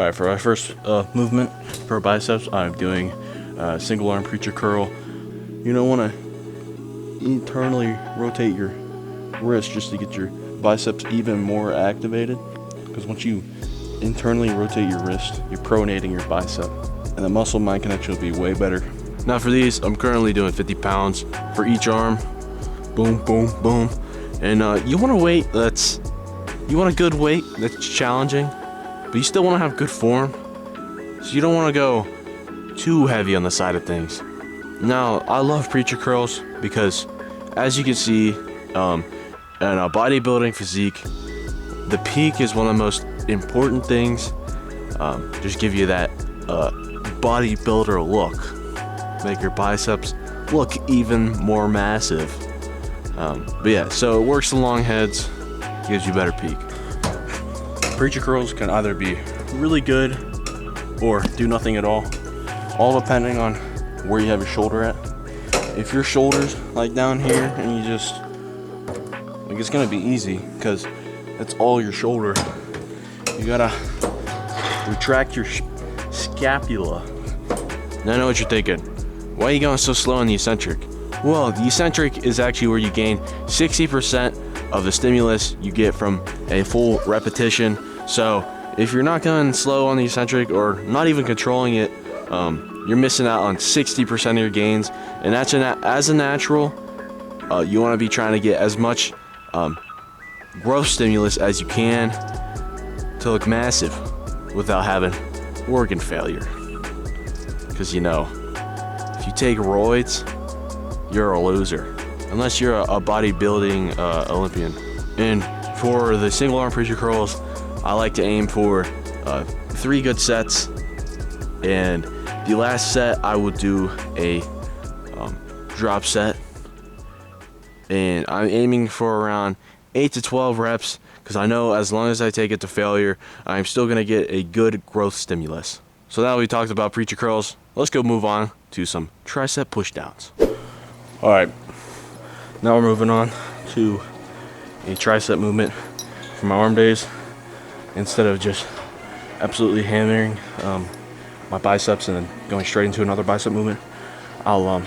Alright, for my first movement for biceps, I'm doing single arm preacher curl. You don't want to internally rotate your wrist just to get your biceps even more activated, because once you internally rotate your wrist, you're pronating your bicep, and the muscle mind connection will be way better. Now for these, I'm currently doing 50 pounds for each arm. Boom, boom, boom. And you want a good weight that's challenging, but you still want to have good form. So you don't want to go too heavy on the side of things. Now, I love preacher curls because, as you can see, in a bodybuilding physique, the peak is one of the most important things. Just give you that bodybuilder look. Make your biceps look even more massive. But yeah, so it works the long heads, gives you better peak. Preacher curls can either be really good or do nothing at all depending on where you have your shoulder at. If your shoulder's like down here and you just, like, it's gonna be easy because that's all your shoulder. You gotta retract your scapula. Now I know what you're thinking. Why are you going so slow on the eccentric? Well, the eccentric is actually where you gain 60% of the stimulus you get from a full repetition. So if you're not going slow on the eccentric or not even controlling it, you're missing out on 60% of your gains. And that's as a natural, you want to be trying to get as much growth stimulus as you can to look massive without having organ failure. Because you know, if you take roids, you're a loser, unless you're a bodybuilding Olympian. And for the single arm preacher curls, I like to aim for 3 good sets, and the last set I will do a drop set, and I'm aiming for around 8 to 12 reps, because I know as long as I take it to failure, I'm still going to get a good growth stimulus. So now we talked about preacher curls, let's go move on to some tricep pushdowns. Alright, now we're moving on to a tricep movement for my arm days. Instead of just absolutely hammering my biceps and then going straight into another bicep movement, I'll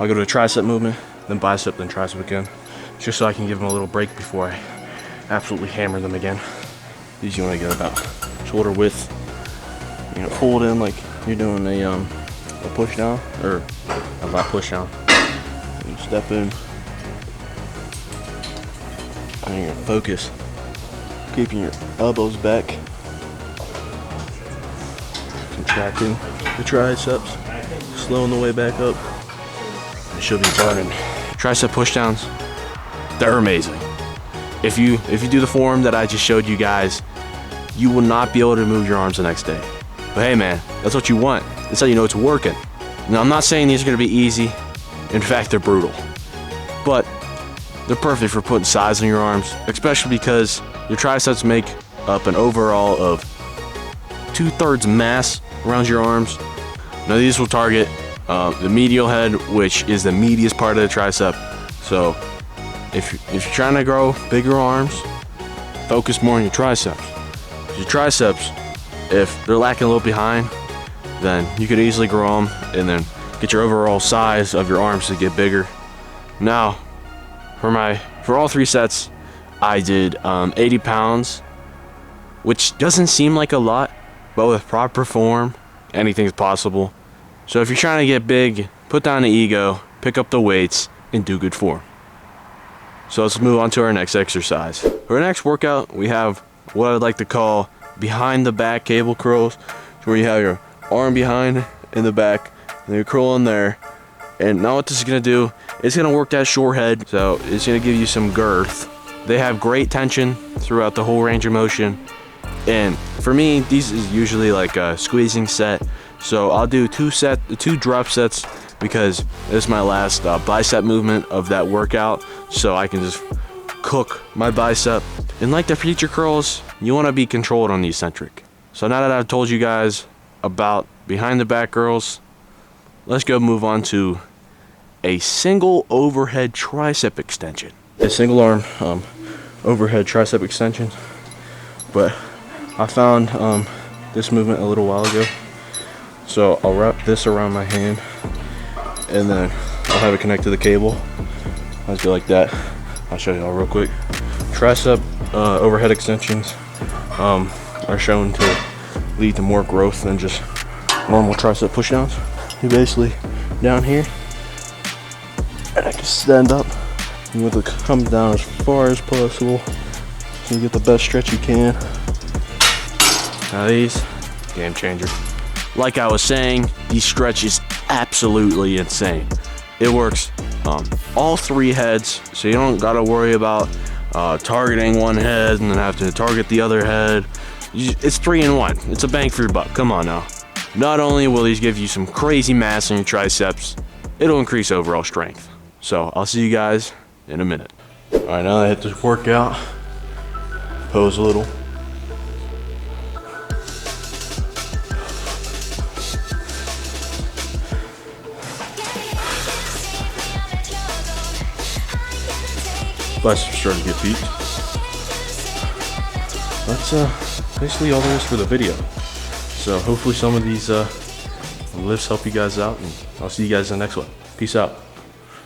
go to a tricep movement, then bicep, then tricep again, just so I can give them a little break before I absolutely hammer them again. These you want to get about shoulder width, you know, pull it in like you're doing a push down, or a lat push down. You step in and you're gonna focus, keeping your elbows back, contracting the triceps, slowing the way back up. It should be burning. Tricep pushdowns, they're amazing. If you do the form that I just showed you guys, you will not be able to move your arms the next day. But hey man, that's what you want. That's how you know it's working. Now I'm not saying these are gonna be easy. In fact, they're brutal. But they're perfect for putting size on your arms, especially because your triceps make up an overall of 2/3 mass around your arms. Now these will target the medial head, which is the meatiest part of the tricep. So if you're trying to grow bigger arms, focus more on your triceps. Your triceps, if they're lacking a little behind, then you could easily grow them and then get your overall size of your arms to get bigger. Now, for all 3 sets, I did 80 pounds, which doesn't seem like a lot, but with proper form, anything's possible. So if you're trying to get big, put down the ego, pick up the weights, and do good form. So let's move on to our next exercise. For our next workout, we have what I'd like to call behind the back cable curls, where you have your arm behind in the back, and you curl in there. And now what this is gonna do, it's gonna work that short head, so it's gonna give you some girth. They have great tension throughout the whole range of motion. And for me, these is usually like a squeezing set. So I'll do 2 drop sets, because this is my last bicep movement of that workout, so I can just cook my bicep. And like the preacher curls, you wanna be controlled on the eccentric. So now that I've told you guys about behind the back curls, let's go move on to a single overhead tricep extension. A single arm overhead tricep extension. But I found this movement a little while ago. So I'll wrap this around my hand and then I'll have it connect to the cable. I'll just go like that. I'll show you all real quick. Tricep overhead extensions are shown to lead to more growth than just normal tricep pushdowns. You basically down here, and I can stand up. You want to come down as far as possible so you get the best stretch you can. Now these, game changer. Like I was saying, these stretches absolutely insane. It works all 3 heads, so you don't gotta worry about targeting one head and then have to target the other head. It's 3 in 1. It's a bang for your buck. Come on now. Not only will these give you some crazy mass in your triceps, it'll increase overall strength. So I'll see you guys in a minute. All right, now that I hit this workout, pose a little. Biceps starting to get peaked. That's basically all there is for the video. So hopefully some of these lifts help you guys out, and I'll see you guys in the next one. Peace out.